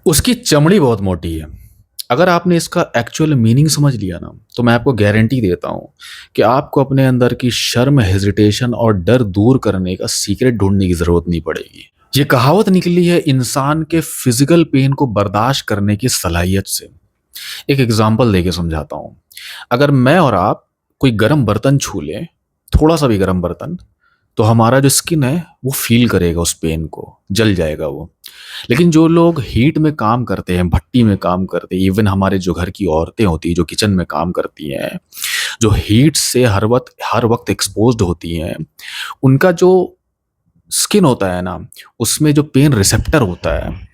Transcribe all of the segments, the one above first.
उसकी चमड़ी बहुत मोटी है। अगर आपने इसका एक्चुअल मीनिंग समझ लिया ना, तो मैं आपको गारंटी देता हूँ कि आपको अपने अंदर की शर्म, हेजिटेशन और डर दूर करने का सीक्रेट ढूँढने की ज़रूरत नहीं पड़ेगी। ये कहावत निकली है इंसान के फिज़िकल पेन को बर्दाश्त करने की सलाहियत से। एक एग्ज़ाम्पल देके समझाता हूँ। अगर मैं और आप कोई गरम बर्तन छू लें, थोड़ा-सा भी गरम बर्तन, तो हमारा जो स्किन है, वो फ़ील करेगा उस पेन को, जल जाएगा वो। लेकिन जो लोग हीट में काम करते हैं, भट्टी में काम करते हैं, इवन हमारे जो घर की औरतें होती हैं, जो किचन में काम करती हैं, जो हीट से हर वक़्त एक्सपोज़्ड होती हैं, उनका जो स्किन होता है ना, उसमें जो पेन रिसेप्टर होता है,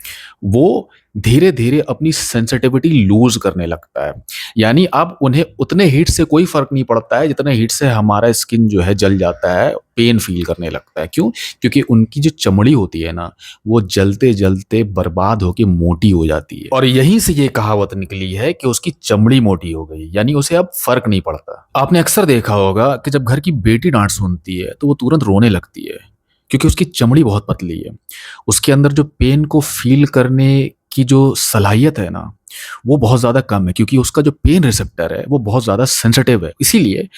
वो धीरे-धीरे अपनी सेंसिटिविटी लूज़ करने लगता है। यानी अब उन्हें उतने हीट से कोई फ़र्क नहीं पड़ता है, जितने हीट से हमारा स्किन जो है जल जाता है, पेन फ़ील करने लगता है। क्यों? क्योंकि उनकी जो चमड़ी होती है ना, वो जलते-जलते बर्बाद होके मोटी हो जाती है। और यहीं से ये कहावत निकली है कि उसकी चमड़ी मोटी हो गई, यानी उसे अब फ़र्क नहीं पड़ता। आपने अक्सर देखा होगा कि जब घर की बेटी डाँट सुनती है, तो वो तुरंत रोने लगती है। क्योंकि उसकी चमड़ी बहुत पतली है। उसके अंदर जो पेन को फ़ील करने की जो सलाहियत है ना, वो बहुत ज़्यादा कम है क्योंकि उसका जो पेन रिसेप्टर है, वो बहुत ज़्यादा सेंसिटिव है। इसीलिए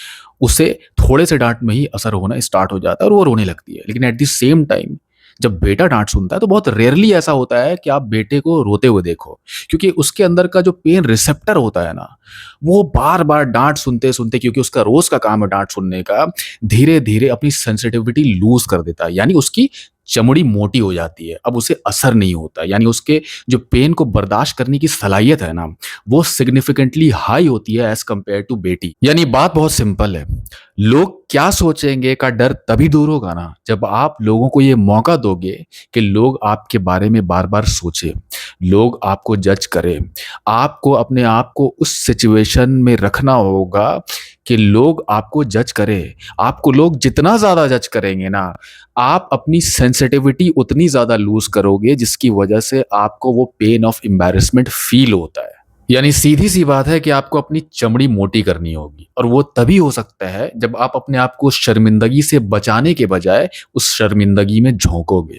उसे थोड़े से डाँट में ही असर होना स्टार्ट हो जाता है और वो रोने लगती है। लेकिन एट द सेम टाइम जब बेटा डाँट सुनता है, तो बहुत रेयरली ऐसा होता है कि आप बेटे को रोते हुए देखो। क्योंकि उसके अंदर का जो पेन रिसेप्टर होता है ना, वो बार-बार डाँट सुनते-सुनते, क्योंकि उसका रोज़ का काम है डाँट सुनने का, धीरे-धीरे अपनी सेंसिटिविटी लूज़ कर देता है, यानी उसकी चमड़ी मोटी हो जाती है। अब उसे असर नहीं होता, यानी उसके जो पेन को बर्दाश्त करने की सलाहियत है ना, वो सिग्निफिकेंटली हाई होती है एज़ कंपेयर टू बेटी। यानी बात बहुत सिंपल है। लोग क्या सोचेंगे का डर तभी दूर होगा ना, जब आप लोगों को ये मौका दोगे कि लोग आपके बारे में बार-बार सोचें, लोग आपको जज करें। आपको अपने आप को उस सिचुएशन में रखना होगा कि लोग आपको जज करें। आपको लोग जितना ज़्यादा जज करेंगे ना, आप अपनी सेंसिटिविटी उतनी ज़्यादा लूज़ करोगे, जिसकी वजह से आपको वो पेन ऑफ एम्बैरेसमेंट फ़ील होता है। यानी सीधी-सी बात है कि आपको अपनी चमड़ी मोटी करनी होगी और वो तभी हो सकता है जब आप अपने आप को शर्मिंदगी से बचाने के बजाय उस शर्मिंदगी में झोंकोगे।